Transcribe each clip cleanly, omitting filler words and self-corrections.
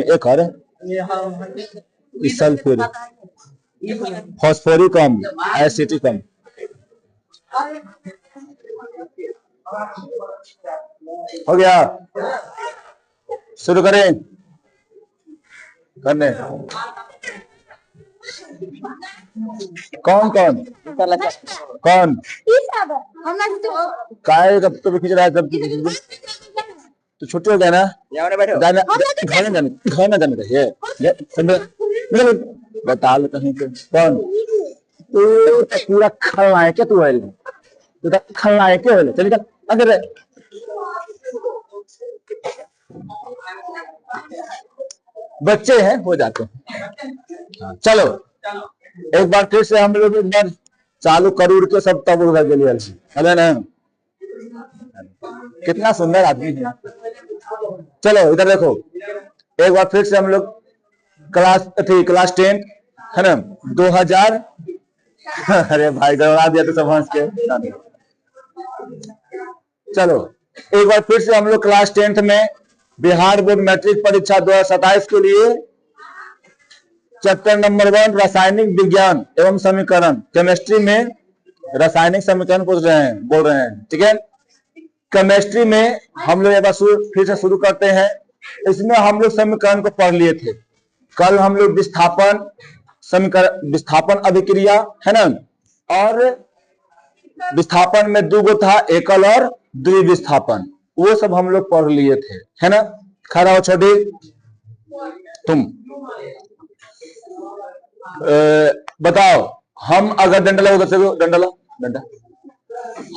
एक और sulphuric, phosphoricum, एसिटिकम। हो गया, शुरू करें करने। कौन कौन कौन काय कब तो खींच रहा है, जब तो छुट्टी हो गया ना, जाना घर में जाने का ये बता लो कहीं पे। कौन तू पूरा खलनायक क्या, तू है तू तो खलनायक क्या है। चलिए अंदर बच्चे हैं हो जाते हैं। चलो एक बार फिर से हम लोग एक बार चालू करूड़ के सब तब उधर के लिए है ना। कितना सुंदर आदमी है। चलो इधर देखो, एक बार फिर से हम लोग क्लास 10 है ना 2000। अरे भाई गड़बड़ा दिया तो सब हंस के। चलो एक बार फिर से हम लोग क्लास 10 में बिहार बोर्ड मैट्रिक परीक्षा 2027 के लिए चैप्टर नंबर 1 रासायनिक विज्ञान एवं समीकरण, केमिस्ट्री में रासायनिक समीकरण बोल रहे हैं। ठीक है, केमिस्ट्री में हम लोग एक बार फिर से शुरू करते हैं। इसमें हम लोग समीकरण को पढ़ लिए थे कल। हम लोग विस्थापन समीकरण, विस्थापन अभिक्रिया है ना, और विस्थापन में दो गो था, एकल और द्विविस्थापन, वो सब हम लोग पढ़ लिए थे है ना। खड़ा हो छोटी तुम, बताओ हम अगर डंडा उधर से डंडा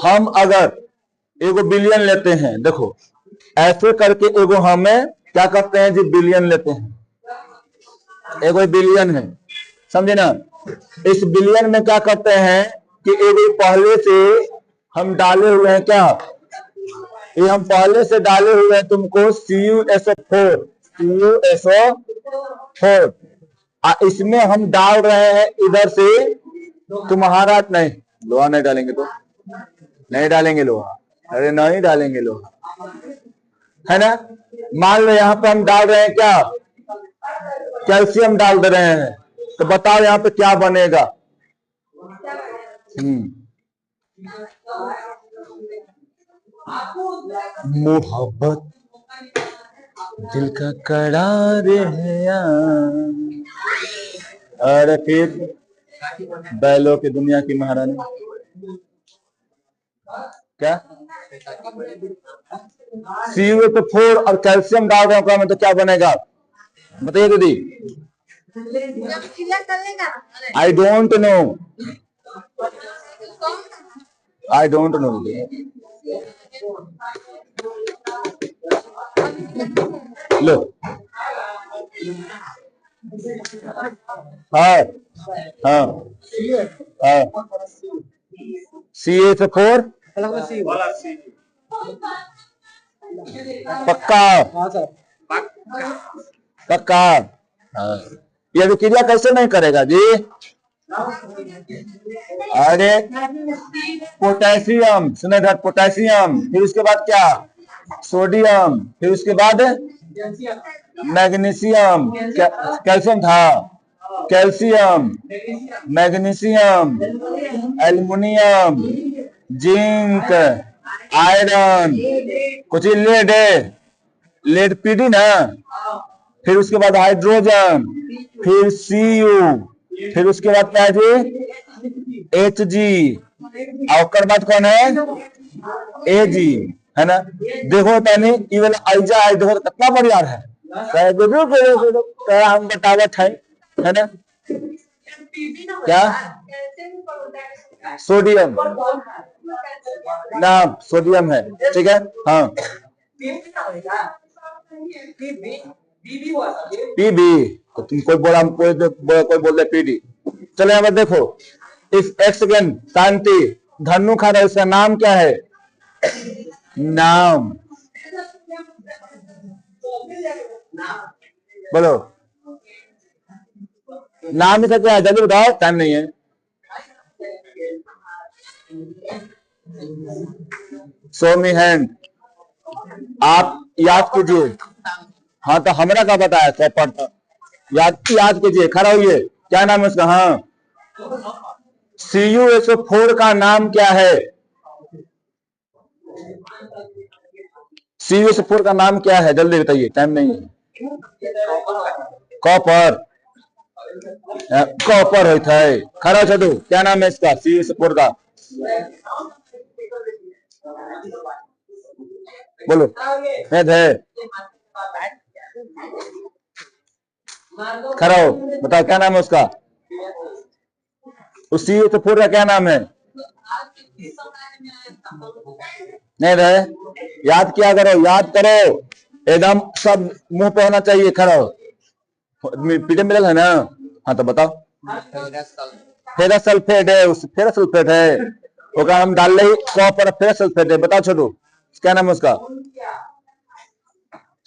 हम अगर एगो बिलियन लेते हैं, देखो ऐसे करके एगो हमें क्या करते हैं जी, बिलियन लेते हैं। एगो बिलियन है, समझे ना। इस बिलियन में क्या करते हैं कि एगो पहले से हम डाले हुए हैं, क्या ये हम पहले से डाले हुए हैं तुमको CuSO4 इसमें हम डाल रहे हैं इधर से तुम्हारा, नहीं लोहा नहीं डालेंगे तो नहीं डालेंगे लोहा, अरे नहीं डालेंगे लोहा है ना। मान लो यहाँ पे हम डाल रहे हैं क्या, कैल्शियम डाल दे रहे हैं, तो बताओ यहाँ पे क्या बनेगा। मोहब्बत दिल का करार है, और फिर बैलों की दुनिया की महारानी क्या CuSO4 और कैल्शियम डाल रहे हैं, तो क्या बनेगा बताइए दीदी। आई डोंट नो लो। हाँ हाँ हाँ CuSO4 पक्का हाँ। ये विक्रिया कैसे नहीं करेगा जी, अरे पोटेशियम सुने था, पोटेशियम, फिर उसके बाद क्या सोडियम, फिर उसके बाद मैग्नीशियम, कैल्शियम था, calcium, magnesium, aluminium, zinc, iron, कुछ लेड पीडी ना, फिर उसके बाद हाइड्रोजन, फिर Cu, फिर उसके बाद क्या है जी Hg, और बाद कौन है Ag है ना। देखो तनी ये वाला आइजा है, देखो कितना बढ़िया है, हम बतावत है ना। क्या सोडियम नाम सोडियम है, ठीक है हाँ। पीबी तो तुम कोई बोला, कोई बोल रहे पीडी। चलो यहाँ पर देखो, इस एक्स सेकेंड शांति धनु खा रहा है, इसका नाम क्या है, नाम बोलो, नाम ही क्या है जल्दी बताओ, टाइम नहीं है। शो मी हैंड, आप याद कीजिए हाँ तो हमरा का बताया कॉपर था। याद याद कीजिए, खड़ा होइए, क्या नाम है उसका? हाँ, CuSO4 का नाम क्या है? CuSO4 का नाम क्या है? जल्दी बताइए, टाइम नहीं है। कॉपर, कॉपर होता है। खरा छो, क्या नाम है इसका? CuSO4 का बोलो। है खड़ा हो, बताओ क्या नाम है उसका? उस CuSO4 का क्या नाम है? नहीं रहे, याद किया करो, याद करो, एकदम सब मुंह पे होना चाहिए। खड़ा हो, पीछे मिलल है ना? हाँ तो बताओ। फेरस सल्फेट है, उस फेरस सल्फेट है, ओका हम डाल रही कॉपर फेरस सल्फेट है। बताओ छोटू, क्या नाम है उसका?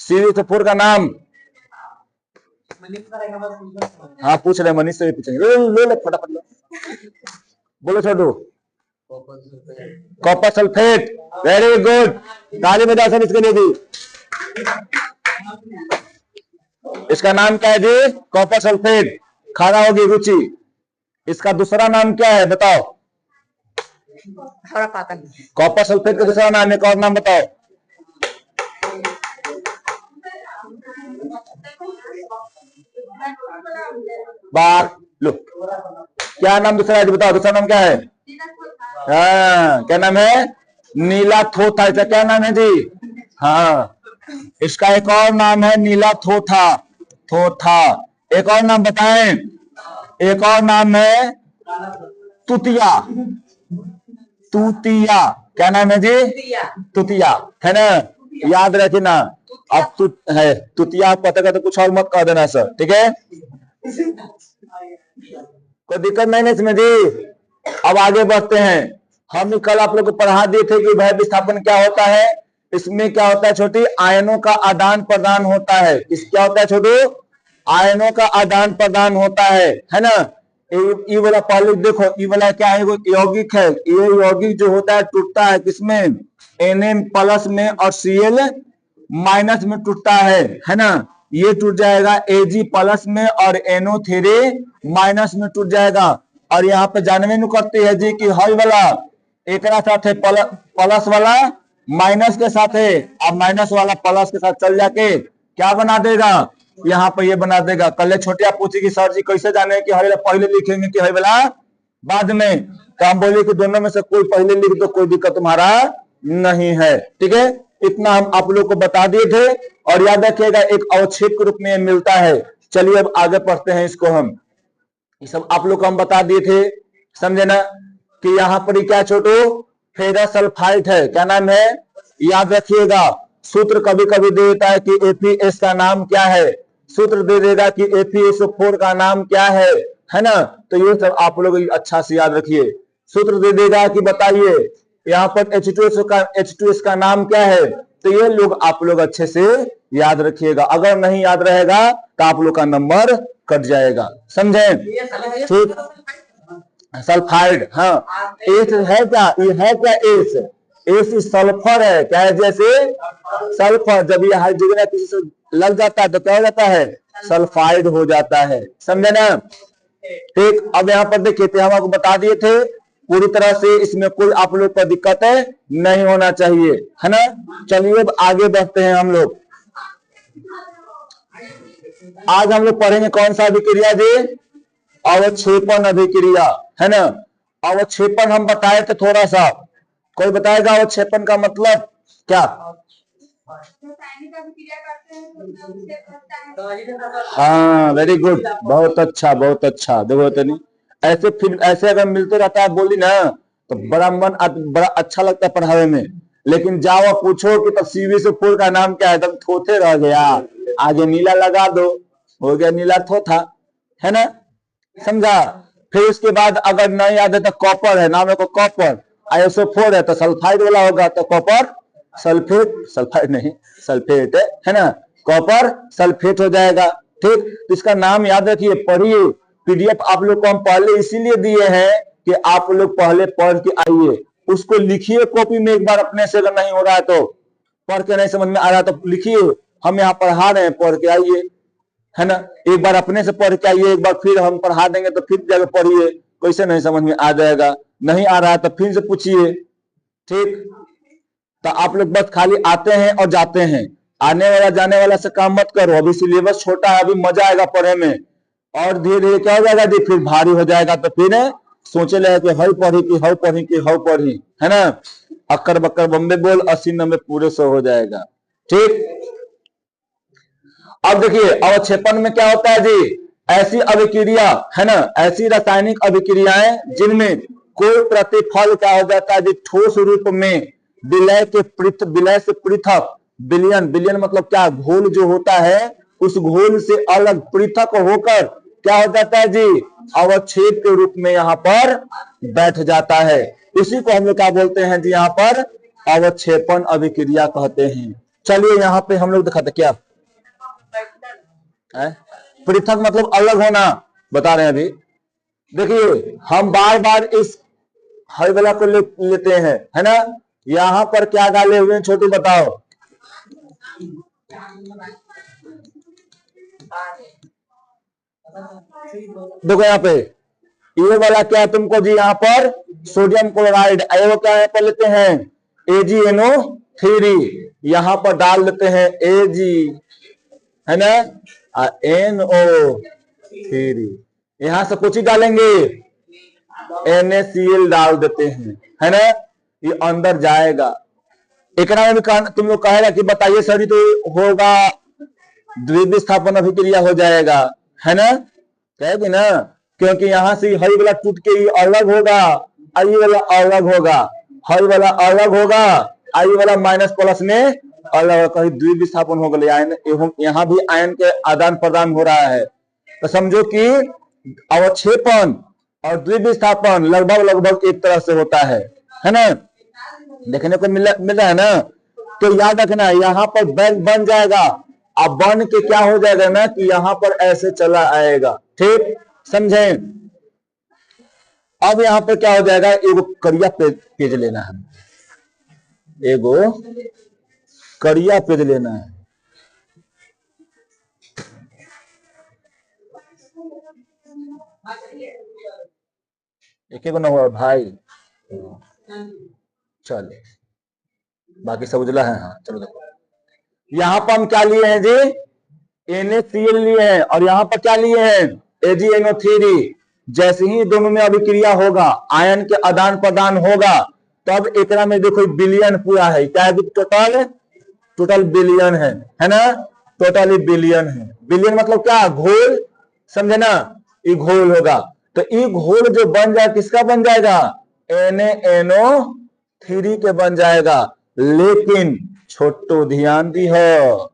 CuSO4 का नाम? हाँ पूछ रहे, मनीष से भी पूछेंगे। लो फटाफट लो, बोलो छोटू। कॉपर सल्फेट, वेरी गुड, ताली बजा सर इसके लिए भी। इसका नाम क्या है जी? Copper sulphate. खड़ा होगी रुचि, इसका दूसरा नाम क्या है बताओ? कॉपर सल्फेट का दूसरा नाम, एक और नाम बताओ। बार लो, क्या नाम दूसरा है बताओ? दूसरा नाम क्या है? हाँ, क्या नाम है? नीला थोथा। इसका क्या नाम है जी? हाँ, इसका एक और नाम है नीला थोथा। थोथा। एक और नाम बताएं, एक और नाम है तुतिया। तुतिया, क्या नाम है जी? तुतिया, है ना? याद रखे ना। अब है तुतिया, पता कर तो कुछ और मत कह देना सर, ठीक है? कोई दिक्कत नहीं ना इसमें जी। अब आगे बढ़ते हैं। हम कल आप लोग को पढ़ा दिए थे कि भय विस्थापन क्या होता है। इसमें क्या होता है छोटी? आयनों का आदान प्रदान होता है। इस क्या होता है छोटू? आयनों का आदान प्रदान होता है ना? ये वाला पहले देखो, ये वाला क्या है? वो यौगिक है। ये यौगिक जो होता है टूटता है किसमें? Na+ में और Cl- में टूटता है ना? ये टूट जाएगा Ag+ में और NO3- में टूट जाएगा। और यहाँ पे जानवे नु करती है जी कि हई वाला एक साथ है, प्लस वाला माइनस के साथ है, अब माइनस वाला प्लस के साथ चल जाके क्या बना देगा? यहाँ पे ये बना देगा। कल छोटिया पूछी कि सर जी कैसे जाने कि हई पहले लिखेंगे कि हई वाला बाद में? तो हम बोले कि दोनों में से कोई पहले लिख दो, कोई दिक्कत तुम्हारा नहीं है, ठीक है? इतना हम आप लोग को बता दिए थे। और याद रखिएगा एक अवच्छेद के रूप में मिलता है। चलिए अब आगे पढ़ते हैं इसको हम। ये सब आप लोग को हम बता दिए थे, समझे ना? कि यहाँ पर क्या छोटू? फेरस सल्फाइड है। क्या नाम है? याद रखिएगा। सूत्र कभी कभी दे देता है कि APS का नाम क्या है, सूत्र दे देगा कि FeSO4 का नाम क्या है ना? तो ये सब आप लोग अच्छा से याद रखिए। सूत्र दे देगा कि बताइए यहाँ पर H2S का नाम क्या है, तो ये लोग आप लोग अच्छे से याद रखिएगा। अगर नहीं याद रहेगा तो आप लोग का नंबर कट जाएगा, समझे? ठीक, सल्फाइड, हाँ। एस है क्या? ये है क्या? एस, एस सल्फर है। क्या है? जैसे सल्फर, जब ये हाइड्रोजन किसी से लग जाता है तो क्या हो जाता है? सल्फाइड हो जाता है, समझे ना? ठीक, अब यहाँ पर देखिए थे, हम आपको बता दिए थे पूरी तरह से, इसमें कोई आप लोग को दिक्कत है नहीं होना चाहिए, है ना? चलिए अब आगे बढ़ते हैं हम लोग। आज हम लोग पढ़ेंगे कौन सा अभिक्रिया जी? अवक्षेपण अभिक्रिया, है ना? अवक्षेपण हम बताए थे थोड़ा सा, कोई बताएगा अवक्षेपण का मतलब क्या? हाँ वेरी गुड, बहुत अच्छा बहुत अच्छा। देखो तो नहीं, ऐसे फिर ऐसे अगर मिलते रहता है बोली ना तो बड़ा मन बड़ा अच्छा लगता है पढ़ावे में। लेकिन जाओ पूछो कि तब CuSO4 का नाम क्या है, तब थोथे रह गया, आगे नीला लगा दो, हो गया नीला थोथा, है ना? समझा? फिर उसके बाद अगर नहीं याद है तो कॉपर है, नाम है को कॉपर। ISO4 है तो सल्फाइड वाला होगा, तो कॉपर सल्फेट, सल्फाइड नहीं सल्फेट है ना? कॉपर सल्फेट हो जाएगा। ठीक, तो इसका नाम याद रखिए, पढ़िए। PDF आप लोग को हम पहले इसीलिए दिए हैं कि आप लोग पहले पढ़ के आइए, उसको लिखिए कॉपी में एक बार अपने से। अगर नहीं हो रहा है तो, पढ़ के नहीं समझ में आ रहा तो लिखिए, हम यहाँ पढ़ा रहे हैं, पढ़ के आइए, है ना। एक बार अपने से पढ़ के आइए, एक बार फिर हम पढ़ा देंगे तो फिर जाकर पढ़िए, कैसे नहीं समझ में आ जाएगा। नहीं आ रहा है तो फिर से पूछिए, ठीक। तो आप लोग बस खाली आते हैं और जाते हैं, आने वाला जाने वाला से काम मत करो। अभी सिलेबस छोटा है, अभी मजा आएगा पढ़े में, और धीरे धीरे क्या हो जाएगा जी, फिर भारी हो जाएगा, तो फिर सोचे लगे कि हई पढ़ी की हई पढ़ी की हई पढ़ी, है ना। अक्कर बक्कर बम्बे बोल 80-90 पूरे 100 हो जाएगा, ठीक। अब देखिए अवक्षेपण में क्या होता है जी, ऐसी अभिक्रिया, है ना, ऐसी रासायनिक अभिक्रियाएं जिनमें कोई प्रतिफल क्या हो जाता है जी, ठोस रूप में विलय से पृथक, विलयन, विलयन मतलब क्या, घोल जो होता है उस घोल से अलग पृथक होकर क्या हो जाता है जी, अवक्षेप के रूप में यहाँ पर बैठ जाता है। इसी को हम लोग क्या बोलते हैं जी, यहाँ पर अवक्षेपण अभिक्रिया कहते हैं। चलिए यहाँ पे हम लोग दिखाते क्या है, पृथक मतलब अलग होना बता रहे हैं अभी। देखिए हम बार बार इस हल वाला को लेते हैं, है ना। यहाँ पर क्या डाले हुए हैं छोटू, बताओ। देखो यहाँ पे ये वाला क्या है तुमको जी, यहाँ पर सोडियम क्लोराइड, वो क्या है पर लेते हैं AgNO3, यहाँ पर डाल देते हैं Ag, है ना, NO3, यहां से कुछ ही डालेंगे NaCl डाल देते हैं, है ना। ये अंदर जाएगा, एक में तुम लोग कहेगा कि बताइए सर तो होगा द्विविस्थापन अभिक्रिया हो जाएगा, है ना, कहेगी ना, क्योंकि यहां से हई वाला टूट के ये अलग होगा, आई वाला अलग होगा, हई वाला अलग होगा, आई वाला माइनस प्लस में अलग, कहीं द्विविस्थापन हो गया, आयन यहाँ भी आयन के आदान प्रदान हो रहा है। तो समझो कि अवक्षेपण और द्विविस्थापन लगभग लगभग एक तरह से होता है ना, देखने को मिल रहा है ना। तो याद रखना यहाँ पर बैग बन जाएगा, अब बन के क्या हो जाएगा ना कि यहाँ पर ऐसे चला आएगा, ठीक, समझे। अब यहाँ पर क्या हो जाएगा, एगो करिया पेज लेना है, एगो करिया पेज लेना है, एक ना हुआ भाई, चलो बाकी सब उजला है। हाँ चलो देखो, यहाँ पर हम क्या लिए हैं जी, NaCl लिए हैं, और यहाँ पर क्या लिए हैं AgNO3। जैसे ही दोनों में अभिक्रिया होगा, आयन के आदान प्रदान होगा, तब एक में देखो बिलियन पूरा है, क्या है टोटल बिलियन है ना, टोटली बिलियन है। बिलियन मतलब क्या, घोल, समझे ना, ये घोल होगा। तो ये घोल जो बन जाए किसका बन जाएगा, NaNO3 के बन जाएगा। लेकिन छोटो ध्यान दी हो,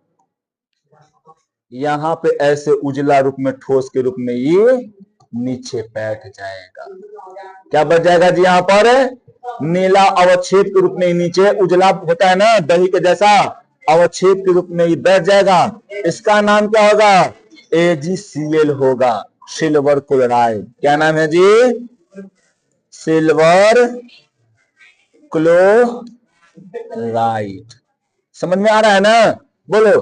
यहाँ पे ऐसे उजला रूप में ठोस के रूप में ये नीचे बैठ जाएगा, क्या बच जाएगा जी, यहाँ पर नीला अवक्षेप के रूप में नीचे उजला होता है ना दही के जैसा, अवक्षेप के रूप में ये बैठ जाएगा। इसका नाम क्या होगा, AgCl होगा, सिल्वर क्लोराइड। क्या नाम है जी, सिल्वर क्लोराइड। समझ में आ रहा है ना, बोलो,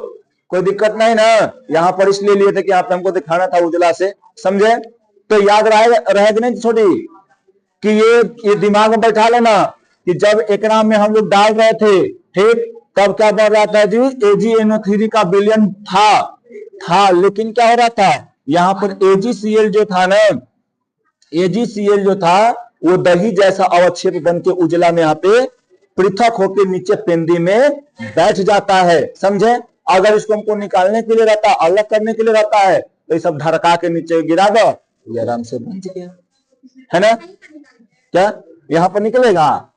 कोई दिक्कत नहीं ना। यहाँ पर इसलिए लिए थे कि आप हमको दिखाना था उजला से, समझे। तो याद रहेगा नहीं छोटी, कि ये दिमाग में बैठा लेना कि जब एक नाम में हम लोग डाल रहे थे, ठीक, तब क्या बढ़ रहा था जी, AgNO3 का विलयन था, लेकिन क्या हो रहा था, यहाँ पर AgCl जो था ना, AgCl जो था वो दही जैसा अवक्षेप बन के उजला में यहाँ पे पृथक होकर नीचे पेंदी में बैठ जाता है, समझे। अगर इसको हमको निकालने के लिए रहता, अलग करने के लिए रहता है, तो ये सब ढरका के नीचे गिरा दो, ये आराम से बन गया, है ना। क्या यहाँ पर निकलेगा,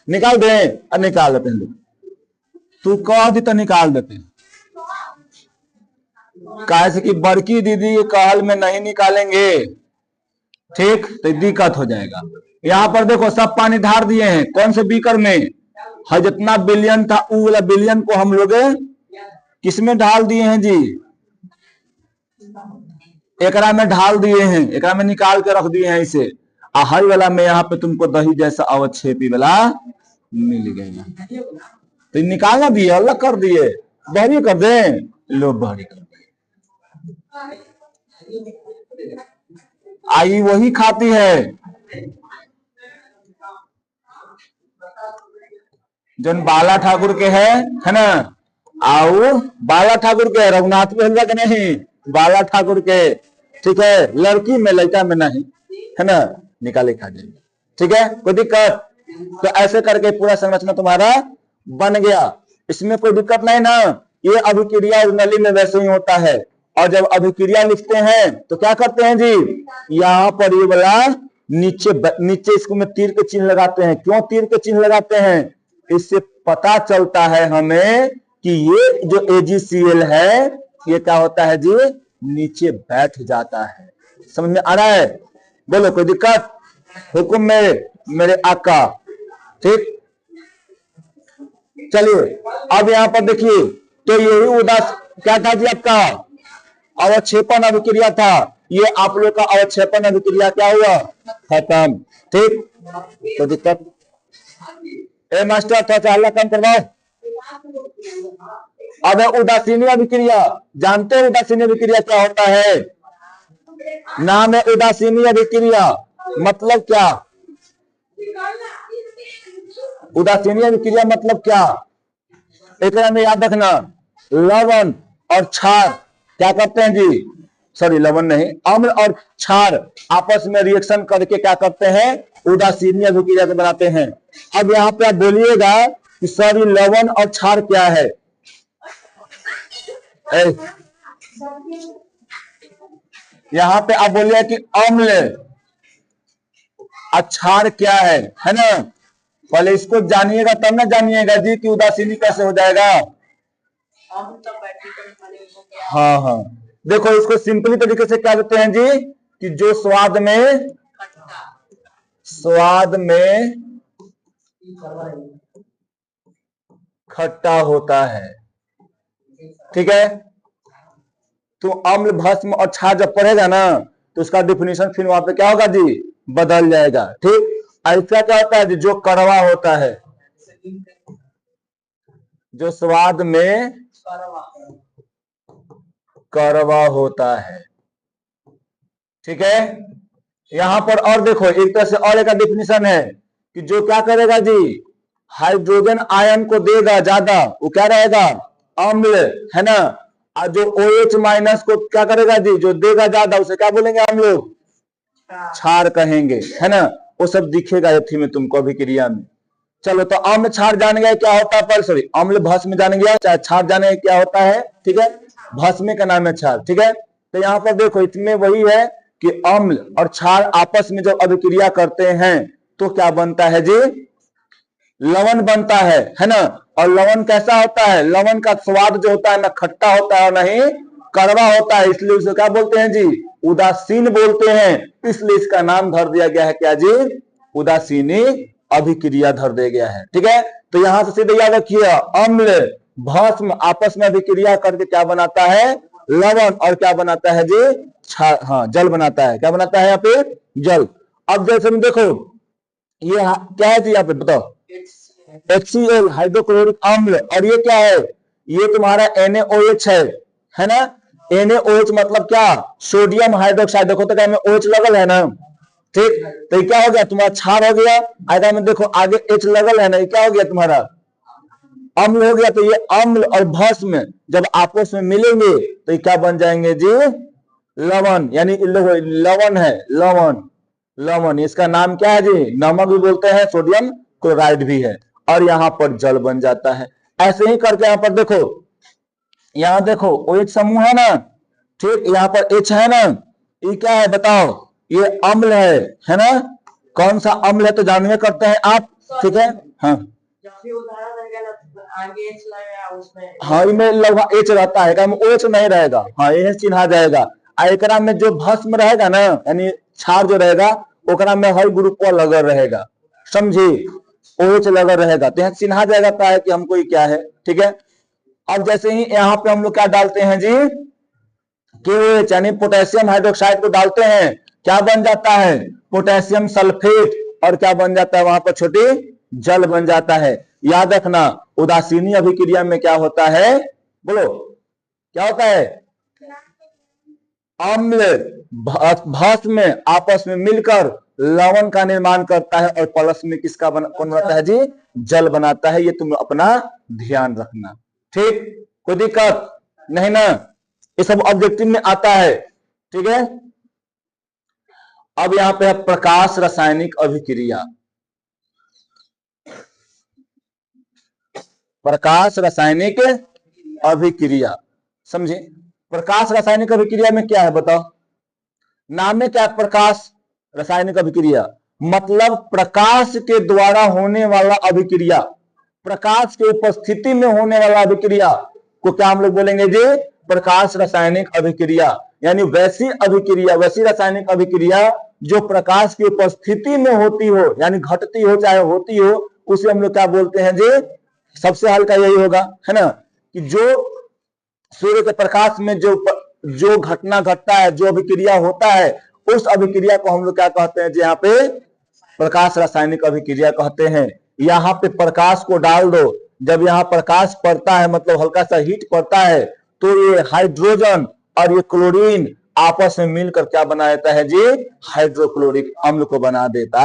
निकाल दे, निकाल देते हैं, तू कह दी तो निकाल देते हैं, कैसे कि बड़की दीदी के कहल में नहीं निकालेंगे, ठीक, तो दिक्कत हो जाएगा। यहाँ पर देखो सब पानी धार दिए हैं, कौन से बीकर में, है जितना बिलियन था वो वाला बिलियन को हम लोग किसमें ढाल दिए हैं जी, एकरा में ढाल दिए हैं, एकरा में निकाल के रख दिए हैं इसे। हर वाला में यहाँ पे तुमको दही जैसा अवक्षेपी वाला मिल गया, तो निकालना दिए, अलग कर दिए, बहरी कर दे, लोग बाहरी कर दिए। आई वही खाती है जो बाला ठाकुर के है ना। आओ बाला ठाकुर के, रघुनाथ में हलवा के नहीं, बाला ठाकुर के, ठीक है। लड़की में लड़का में नहीं, है ना, निकाले खा जाएंगे, ठीक है, कोई दिक्कत। तो ऐसे करके पूरा संरचना तुम्हारा बन गया, इसमें कोई दिक्कत नहीं ना। ये अभिक्रिया नली में वैसे ही होता है। और जब अभिक्रिया लिखते हैं तो क्या करते हैं जी, यहाँ पर ये वाला नीचे नीचे इसको में तीर के चिन्ह लगाते हैं। क्यों तीर के चिन्ह लगाते हैं, इससे पता चलता है हमें कि ये जो AgCl है ये क्या होता है जी, नीचे बैठ जाता है। समझ में आ रहा है, बोलो कोई दिक्कत। हुक्म मेरे आका, ठीक। चलिए अब यहां पर देखिए, तो यही उदास क्या था जी आपका, अवक्षेपण अभिक्रिया था। ये आप लोग का अवक्षेपण अभिक्रिया क्या हुआ, खत्म, ठीक। तो दिक्कत ए मास्टर थोड़ा हल्ला कम करवाओ। अब उदासीनी अभिक्रिया, जानते हैं उदासीनी अभिक्रिया क्या होता है, नाम है उदासीनी अभिक्रिया। मतलब क्या, उदासीनी अभिक्रिया मतलब क्या, एक में याद रखना, लवण और क्षार क्या करते हैं जी, सॉरी लवण नहीं, अम्ल और क्षार आपस में रिएक्शन करके क्या करते हैं, उदासीनी अभिक्रिया को बनाते हैं। अब यहाँ पे आप बोलिएगा कि सर लवण और क्षार क्या है, यहाँ पे आप बोलिए कि अम्ल और क्षार क्या है ना। पहले इसको जानिएगा तब ना जानिएगा जी कि उदासीनी कैसे हो जाएगा। हाँ हाँ, देखो इसको सिंपली तरीके से क्या कहते हैं जी, कि जो स्वाद में खट्टा होता है, ठीक है। तो अम्ल भस्म और क्षार जब पढ़ेगा ना तो उसका डिफिनेशन फिर वहां पे क्या होगा जी, बदल जाएगा, ठीक। ऐसा क्या होता है जी, जो कड़वा होता है, जो स्वाद में कड़वा होता है, ठीक है। यहां पर और देखो एक तरह से और एक डिफिनेशन है कि जो क्या करेगा जी, हाइड्रोजन आयन को देगा ज्यादा, वो क्या रहेगा, अम्ल, है ना। और जो OH माइनस को क्या करेगा जी, जो देगा ज्यादा, उसे क्या बोलेंगे हम लोग, क्षार कहेंगे, है ना। वो सब दिखेगा यथी में तुमको अभिक्रिया में। चलो तो अम्ल क्षार जान गए क्या होता है, पर सॉरी अम्ल भस्म जान गया, चाहे क्षार जाने क्या होता है, ठीक है। भस्म का नाम है क्षार, ठीक है। तो यहाँ पर देखो इसमें वही है कि अम्ल और क्षार आपस में जब अभिक्रिया करते हैं तो क्या बनता है जी, लवण बनता है ना। और लवण कैसा होता है, लवण का स्वाद जो होता है ना खट्टा होता है, नहीं कड़वा होता है, इसलिए उसे क्या बोलते हैं जी, उदासीन बोलते हैं। इसलिए इसका नाम धर दिया गया है क्या जी, उदासीनी अभिक्रिया धर दिया गया है, ठीक है। तो यहां से सीधे याद रखिए, अम्ल भस्म आपस में अभिक्रिया करके क्या बनाता है, लवण, और क्या बनाता है जी, हाँ जल बनाता है। क्या बनाता है यहाँ पे, जल। अब जैसे में देखो ये क्या है जी, यहाँ पे बताओ, HCl हाइड्रोक्लोरिक अम्ल, और ये क्या है, ये तुम्हारा NaOH है ना। NaOH मतलब क्या, सोडियम हाइड्रोक्साइड। देखो तो क्या में OH लगल है ना, ठीक। तो क्या हो गया तुम्हारा, क्षार हो गया। आगे में देखो आगे H लगल है ना, ये क्या हो गया तुम्हारा, अम्ल हो गया। तो ये अम्ल और भस्म जब आपस में मिलेंगे तो ये क्या बन जाएंगे जी, लवण। यानी लवण है, लवण इसका नाम क्या है जी, नमक भी बोलते हैं, सोडियम क्लोराइड भी है। और यहाँ पर जल बन जाता है। ऐसे ही करके यहाँ पर देखो, यहाँ देखो OH समूह है ना, ठीक, यहाँ पर H है ना, ये क्या है बताओ, ये अम्ल है ना। कौन सा अम्ल है तो जानवे करते हैं आप, ठीक है। हाँ हाँ, इनमें लगभग H रहता है, OH नहीं रहेगा, हाँ यह चिन्हा जाएगा। एकरा में जो भस्म रहेगा ना, यानी क्षार जो रहेगा, ओकरा में हर ग्रुप पर लगल रहेगा, समझी, OH लगल रहेगा, तो यहाँ चिन्हा जाएगा है कि हमको ये क्या है, ठीक है। अब जैसे ही यहाँ पे हम लोग क्या डालते हैं जी, KOH यानी पोटेशियम हाइड्रोक्साइड को डालते हैं, क्या बन जाता है, पोटेशियम सल्फेट, और क्या बन जाता है वहां पर, छोटी जल बन जाता है। याद रखना उदासीनी अभिक्रिया में क्या होता है, बोलो क्या होता है? अम्ल भस्म में आपस में मिलकर लवण का निर्माण करता है और प्लस में किसका कौन बनाता है जी? जल बनाता है। ये तुम अपना ध्यान रखना, ठीक? कोई दिक्कत नहीं ना? ये सब ऑब्जेक्टिव में आता है, ठीक है? अब यहां पे है प्रकाश रासायनिक अभिक्रिया। प्रकाश रासायनिक अभिक्रिया, समझे? प्रकाश रासायनिक अभिक्रिया में क्या है बताओ? नाम में क्या है? प्रकाश रासायनिक अभिक्रिया मतलब प्रकाश के द्वारा होने वाला अभिक्रिया, प्रकाश के उपस्थिति में होने वाला अभिक्रिया को क्या हम लोग बोलेंगे जी? प्रकाश रासायनिक अभिक्रिया। यानी वैसी अभिक्रिया, वैसी रासायनिक अभिक्रिया जो प्रकाश की उपस्थिति में होती हो, यानी घटती हो चाहे होती हो, उसे हम लोग क्या बोलते हैं जी? सबसे हल्का यही होगा, है ना, कि जो सूर्य के प्रकाश में जो घटना घटता है, जो अभिक्रिया होता है, उस अभिक्रिया को हम लोग क्या कहते हैं जी? यहाँ पे प्रकाश रासायनिक अभिक्रिया कहते हैं। यहाँ पे प्रकाश को डाल दो, जब यहाँ प्रकाश पड़ता है मतलब हल्का सा हीट पड़ता है, तो ये हाइड्रोजन और ये क्लोरीन आपस में मिलकर क्या बना देता है जी? हाइड्रोक्लोरिक अम्ल को बना देता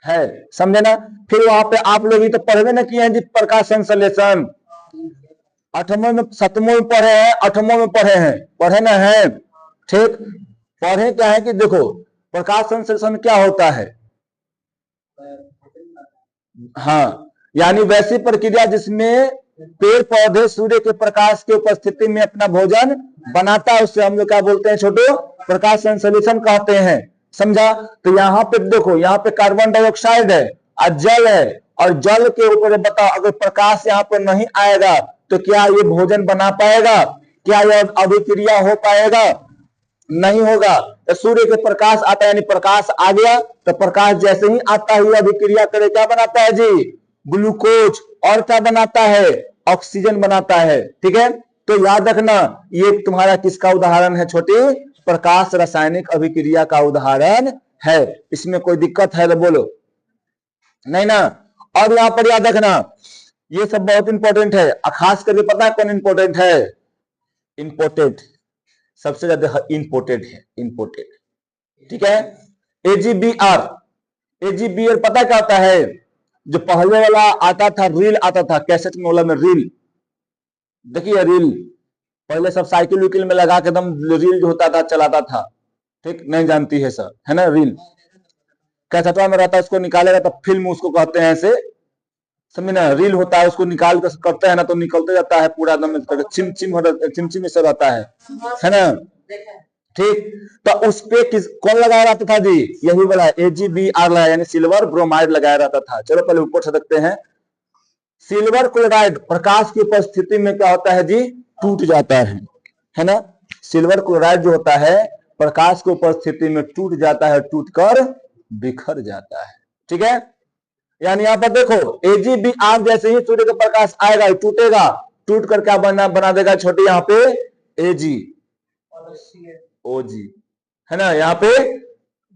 है। समझे ना? फिर वहां पे आप लोग ही तो पढ़वे ना किए हैं जी प्रकाश संश्लेषण। 8वें में 7वें में पढ़े हैं, 8वें में पढ़े हैं, पढ़े ना है? ठीक, पढ़े क्या है कि देखो प्रकाश संश्लेषण क्या होता है? हाँ, यानी वैसी प्रक्रिया जिसमें पेड़ पौधे सूर्य के प्रकाश की उपस्थिति में अपना भोजन बनाता है, उससे हम लोग क्या बोलते हैं छोटो? प्रकाश संश्लेषण कहते हैं। समझा? तो यहाँ पे देखो, यहाँ पे कार्बन डाइऑक्साइड है और जल है, और जल के ऊपर बताओ अगर प्रकाश यहाँ पर नहीं आएगा तो क्या ये भोजन बना पाएगा? क्या यह अभिक्रिया हो पाएगा? नहीं होगा। तो सूर्य के प्रकाश आता है, यानी प्रकाश आ गया तो प्रकाश जैसे ही आता है अभिक्रिया करे क्या बनाता है जी? ग्लूकोज, और क्या बनाता है? ऑक्सीजन बनाता है। ठीक है, तो याद रखना ये तुम्हारा किसका उदाहरण है छोटी? प्रकाश रासायनिक अभिक्रिया का उदाहरण है। इसमें कोई दिक्कत है तो बोलो, नहीं ना? और यहां पर याद रखना ये सब बहुत इंपॉर्टेंट है, खास करके पता है कौन इंपॉर्टेंट है? इंपोर्टेंट, सबसे ज्यादा इंपोर्टेंट है, इंपोर्टेंट। ठीक है, एजीबीआर, एजीबीआर पता क्या होता है? जो पहले वाला आता था, रील आता था कैसेट में, वाला में रील, देखिए रील पहले सब साइकिल विकिल में लगा के एकदम रील जो होता था चलाता था। ठीक, नहीं जानती है सर, है ना? रील कैसेटवा में रहता है, उसको निकालेगा तो फिल्म उसको कहते हैं, ऐसे समझे ना? रील होता है, उसको निकाल कर करते हैं ना तो निकलते जाता है पूरा एकदम चिमचिम से रहता है ना? ठीक, तो उस पे कौन लगाया रहता था जी? यही वाला एजीबीआर लगाया, यानी सिल्वर ब्रोमाइड लगाया रहता था। चलो पहले ऊपर से देखते हैं। सिल्वर क्लोराइड प्रकाश की उपस्थिति में क्या होता है जी? टूट जाता है ना? सिल्वर क्लोराइड जो होता है प्रकाश की उपस्थिति में टूट जाता है, टूटकर बिखर जाता है। ठीक है, यानी यहां पर देखो एजीबीआर जैसे ही सूर्य का प्रकाश आएगा टूटेगा, टूट कर क्या बना देगा छोटे? यहाँ पे एजी, ओजी, है ना? यहाँ पे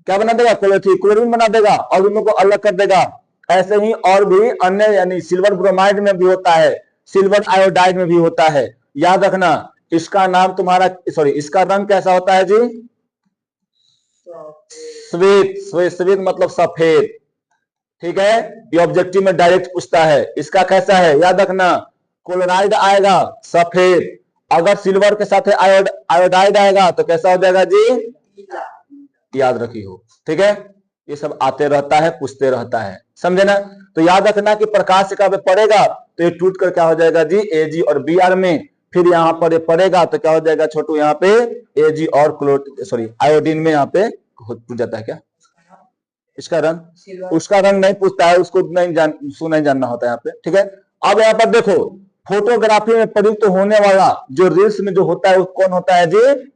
क्या बना देगा? क्लोरीन बना देगा और उनको अलग कर देगा। ऐसे ही और भी अन्य, यानी सिल्वर ब्रोमाइड में भी होता है, सिल्वर आयोडाइड में भी होता है। याद रखना इसका नाम तुम्हारा, सॉरी, इसका रंग कैसा होता है जी? श्वेत, श्वेत मतलब सफेद। ठीक है, ये ऑब्जेक्टिव में डायरेक्ट पूछता है। इसका कैसा है? याद रखना क्लोराइड आएगा सफेद, अगर सिल्वर के साथ आयोडाइड आएगा तो कैसा हो जाएगा जी? याद रखियो। ठीक है, ये सब आते रहता है, पूछते रहता है, समझे ना? तो याद रखना कि प्रकाश का पड़ेगा तो ये टूट कर क्या हो जाएगा जी? एजी और बीआर में। फिर यहाँ पर ये पड़ेगा तो क्या हो जाएगा छोटू? यहाँ पे एजी और आयोडीन में यहाँ पे टूट जाता है। क्या इसका रंग? उसका रंग नहीं पूछता है, उसको नहीं जानना होता है यहाँ पे। ठीक है, अब यहाँ पर देखो फोटोग्राफी में प्रयुक्त होने वाला जो रील्स में जो होता है वो कौन होता है जी?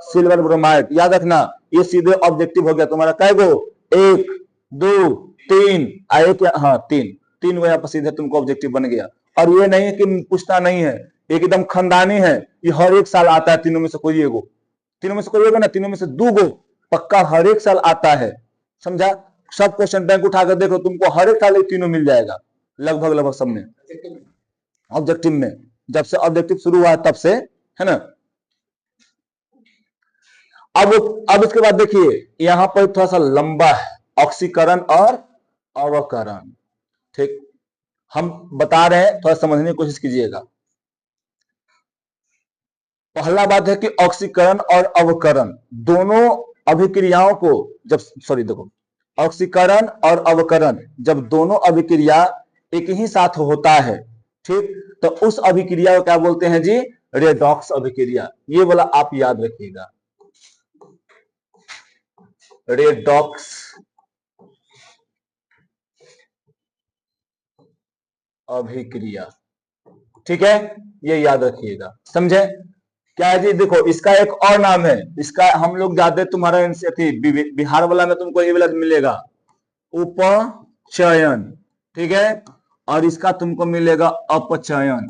Silver bromide. याद रखना ये सीधे ऑब्जेक्टिव हो गया तुम्हारा। कै गो? 1 2 3, एक, हाँ 3 वो यहाँ पर सीधे तुमको ऑब्जेक्टिव बन गया। और ये नहीं है कि पूछता नहीं है, एकदम खानदानी है, ये हर एक साल आता है। तीनों में से कोई एगो, तीनों में से कोई एगो ना, तीनों में से 2 गो पक्का हर एक साल आता है। समझा? सब क्वेश्चन बैंक उठाकर देखो, तुमको हर एक साल तीनों मिल जाएगा लगभग सब में, ऑब्जेक्टिव में। जब से ऑब्जेक्टिव शुरू हुआ है तब से, है ना? अब इसके बाद देखिए यहां पर थोड़ा सा लंबा है, ऑक्सीकरण और अवकरण। ठीक, हम बता रहे हैं, थोड़ा समझने की कोशिश कीजिएगा। पहला बात है कि ऑक्सीकरण और अवकरण दोनों अभिक्रियाओं को जब देखो, ऑक्सीकरण और अवकरण जब दोनों अभिक्रिया एक ही साथ होता है, ठीक, तो उस अभिक्रिया को क्या बोलते हैं जी? रेडॉक्स अभिक्रिया। ये वाला आप याद रखिएगा, रेडॉक्स अभिक्रिया। ठीक है, ये याद रखिएगा, समझे? क्या है जी? देखो इसका एक और नाम है, इसका हम लोग जाते तुम्हारा बिहार वाला में तुमको ये वाला मिलेगा उपचयन, ठीक है, और इसका तुमको मिलेगा अपचयन,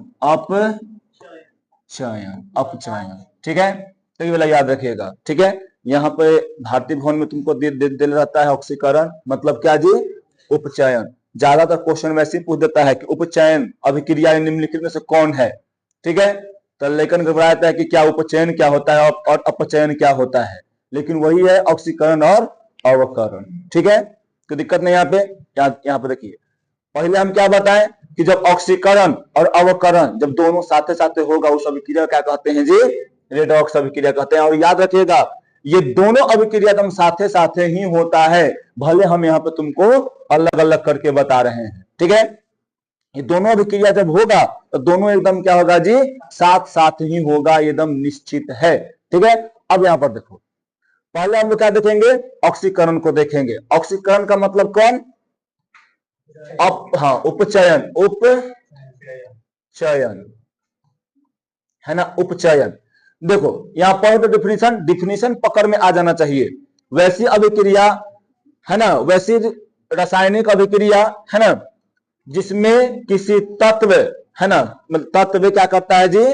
अपचयन, ठीक है, तो ये वाला याद रखिएगा। ठीक है, यहाँ पे भारतीय भवन में तुमको दे रहता है ऑक्सीकरण, मतलब क्या जी? उपचयन। ज्यादातर क्वेश्चन वैसे ही पूछ देता है कि उपचयन अभिक्रिया निम्नलिखित में से कौन है, ठीक है, तो लेकिन घबराता है कि क्या उपचयन क्या होता है और अपचयन क्या होता है, लेकिन वही है ऑक्सीकरण और अवकरण। ठीक है, कोई दिक्कत नहीं। यहाँ पे देखिए, पहले हम क्या बताएं कि जब ऑक्सीकरण और अवकरण जब दोनों साथे साथे होगा उस अभिक्रिया क्या कहते हैं जी? रेडॉक्स अभिक्रिया कहते हैं। और याद रखिएगा ये दोनों अभिक्रिया एकदम साथे साथे ही होता है, भले हम यहाँ पे तुमको अलग अलग करके बता रहे हैं। ठीक है, ये दोनों अभिक्रिया जब होगा तो दोनों एकदम क्या होगा जी? साथ साथ ही होगा, एकदम निश्चित है। ठीक है, अब यहाँ पर देखो, पहले हम लोग क्या देखेंगे? ऑक्सीकरण को देखेंगे। ऑक्सीकरण का मतलब कौन? उपचयन, उपचयन है ना, उपचयन। देखो यहां पर तो डिफिनीशन पकड़ में आ जाना चाहिए। वैसी अभिक्रिया है ना, वैसी रासायनिक अभिक्रिया है ना, जिसमें किसी तत्व है ना, मतलब तत्व क्या करता है जी?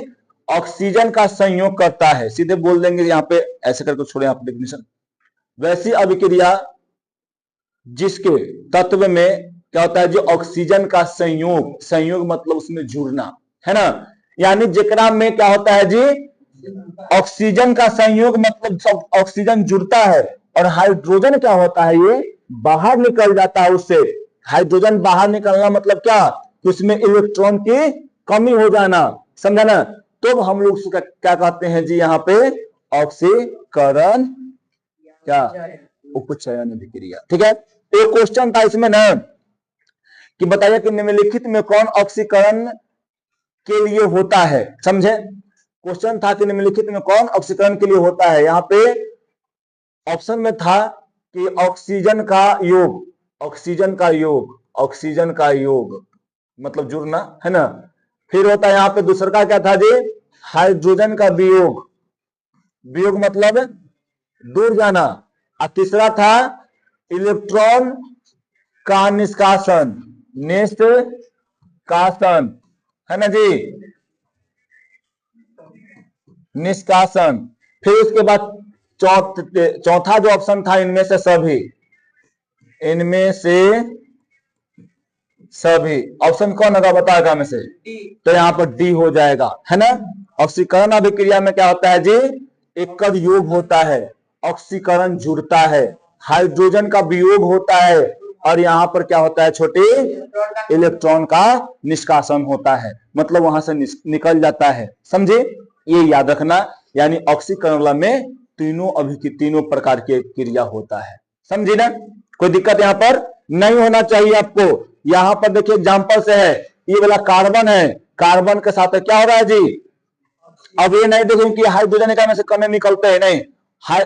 ऑक्सीजन का संयोग करता है। सीधे बोल देंगे यहाँ पे, ऐसे करके छोड़े आप डेफिनेशन। वैसी अभिक्रिया जिसके तत्व में क्या होता है जो? ऑक्सीजन का संयोग मतलब उसमें जुड़ना है ना, यानी जेकरा में क्या होता है जी? ऑक्सीजन का संयोग मतलब ऑक्सीजन जुड़ता है और हाइड्रोजन क्या होता है? ये बाहर निकल जाता है उससे। हाइड्रोजन बाहर निकलना मतलब क्या? कि उसमें इलेक्ट्रॉन की कमी हो जाना, समझा ना? तो हम लोग क्या कहते हैं जी? यहाँ पे ऑक्सीकरण क्या? उपचयन अभिक्रिया। ठीक है, एक क्वेश्चन था इसमें ना कि बताइए कि निम्नलिखित में कौन ऑक्सीकरण के लिए होता है? समझे, क्वेश्चन था कि निम्नलिखित में कौन ऑक्सीकरण के लिए होता है। यहाँ पे ऑप्शन में था कि ऑक्सीजन का योग, ऑक्सीजन का योग मतलब जुड़ना है ना। फिर होता है यहाँ पे दूसरा का क्या था जी? हाइड्रोजन का वियोग मतलब दूर जाना। और तीसरा था इलेक्ट्रॉन का निष्कासन है ना जी, निष्कासन। फिर उसके बाद चौथा जो ऑप्शन था इनमें से सभी ऑप्शन कौन होगा बताएगा में से? तो यहाँ पर डी हो जाएगा, है ना। ऑक्सीकरण अभिक्रिया में क्या होता है जी? एक योग होता है, ऑक्सीकरण जुड़ता है, हाइड्रोजन का वियोग होता है और यहाँ पर क्या होता है? छोटे इलेक्ट्रॉन का निष्कासन होता है, मतलब वहां से निकल जाता है। समझे, ये याद रखना। यानी ऑक्सीकरण में तीनों प्रकार के क्रिया होता है, समझे ना। कोई दिक्कत यहाँ पर नहीं होना चाहिए आपको। यहाँ पर देखिए एग्जांपल से है, ये वाला कार्बन है, कार्बन के साथ क्या हो रहा है जी? अब ये नहीं देखो कि हाइड्रोजन में से कण निकलते हैं, नहीं।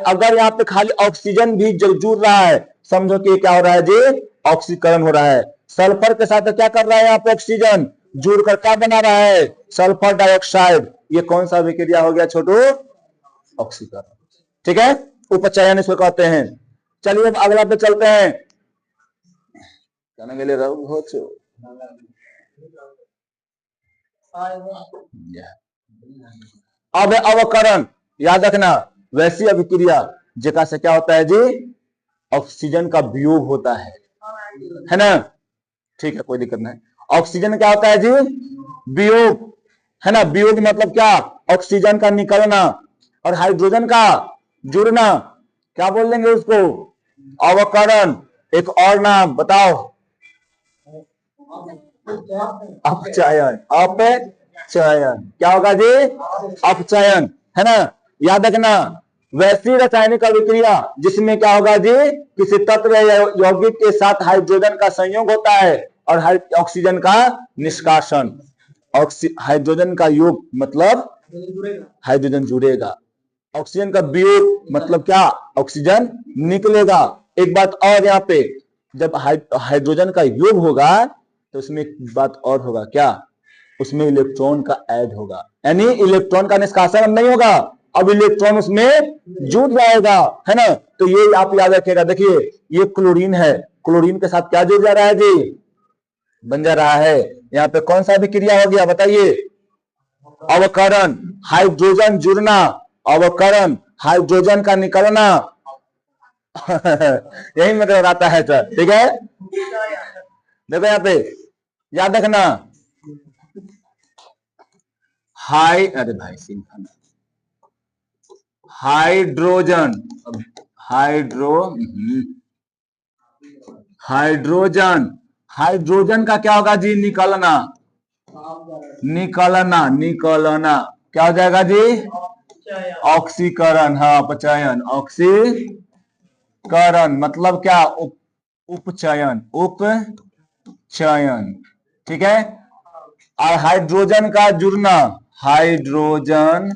अगर यहाँ पे खाली ऑक्सीजन भी जुड़ रहा है, समझो कि क्या हो रहा है जी? ऑक्सीकरण हो रहा है। सल्फर के साथ क्या कर रहा है? यहाँ पे ऑक्सीजन जुड़कर क्या बना रहा है? Sulphur dioxide. ये कौन सा अभिक्रिया हो गया छोटू? ऑक्सीकरण। ठीक है, उपचयन इसको कहते हैं। चलिए अब अगला पे चलते हैं। अब अवकरण, याद रखना, वैसी अभिक्रिया जेका से क्या होता है जी? ऑक्सीजन का वियोग होता है ना। ठीक है, कोई दिक्कत नहीं। ऑक्सीजन क्या होता है जी? वियोग, है ना। वियोग मतलब क्या? ऑक्सीजन का निकलना और हाइड्रोजन का जुड़ना, क्या बोल देंगे उसको? अवकरण। एक और नाम बताओ। अपचयन। अपचयन क्या होगा जी? अपचयन, है ना? याद रखना, वैसी रासायनिक अभिक्रिया जिसमें क्या होगा जी? किसी तत्व या यौगिक के साथ हाइड्रोजन का संयोग होता है और ऑक्सीजन का निष्कासन। हाइड्रोजन का योग मतलब हाइड्रोजन जुड़ेगा, ऑक्सीजन का वियोग मतलब क्या? ऑक्सीजन निकलेगा। एक बात और यहाँ पे, जब हाइड्रोजन का योग होगा तो उसमें एक बात और होगा, क्या? उसमें इलेक्ट्रॉन का ऐड होगा, यानी इलेक्ट्रॉन का निष्कासन नहीं होगा, अब इलेक्ट्रॉन उसमें जुड़ जाएगा, है ना? तो ये आप याद रखिएगा। देखिए ये क्लोरीन है, क्लोरीन के साथ क्या जुड़ जा रहा है जी? बन जा रहा है। यहाँ पे कौन सा अभिक्रिया हो गया बताइए? अवकरण, हाइड्रोजन जुड़ना, अवकरण, हाइड्रोजन का निकलना। यही मतलब आता है सर, ठीक है? देखो यहाँ पे याद रखना, अरे भाई हाइड्रोजन, हाइड्रोजन, हाइड्रोजन का क्या होगा जी? निकलना, निकलना, निकलना क्या हो जाएगा जी? ऑक्सीकरण। हाँ अपचयन, ऑक्सीकरण मतलब क्या? उपचयन, उपचयन, ठीक है? और हाइड्रोजन का जुड़ना, हाइड्रोजन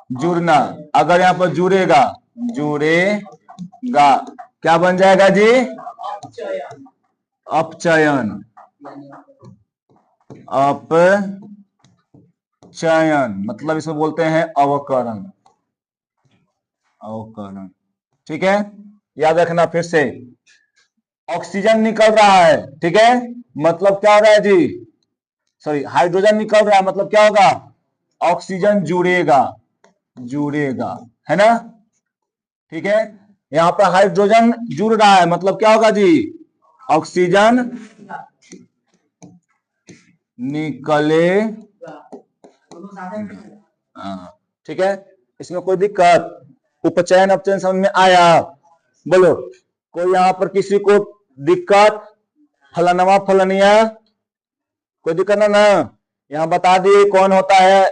जुड़ना, अगर यहाँ पर जुड़ेगा, जुड़ेगा क्या बन जाएगा जी? अपचयन, अपचयन मतलब इसको बोलते हैं अवकरण, अवकरण, ठीक है? याद रखना फिर से, ऑक्सीजन निकल रहा है, ठीक है? मतलब क्या हो रहा है जी? सॉरी, हाइड्रोजन निकल रहा है मतलब क्या होगा? ऑक्सीजन जुड़ेगा, जुड़ेगा, है ना? ठीक है? यहाँ पर हाइड्रोजन जुड़ रहा है मतलब क्या होगा जी? ऑक्सीजन निकले, ठीक है? इसमें कोई दिक्कत? उपचयन अपचयन समझ में आया? बोलो, कोई यहाँ पर किसी को दिक्कत? फलानवा फलानिया, कोई दिक्कत ना? यहाँ बता दिए कौन होता है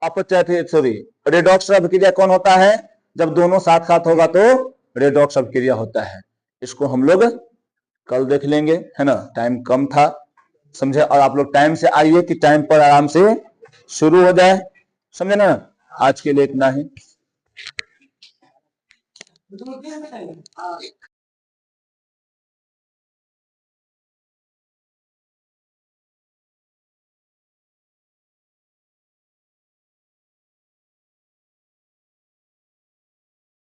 अपचय, सॉरी रेडॉक्स अभिक्रिया कौन होता है? जब दोनों साथ साथ होगा तो रेडॉक्स अभिक्रिया होता है। इसको हम लोग कल देख लेंगे, है ना? टाइम कम था, समझे? और आप लोग टाइम से आइए कि टाइम पर आराम से शुरू हो जाए, समझे ना? आज के लिए इतना ही।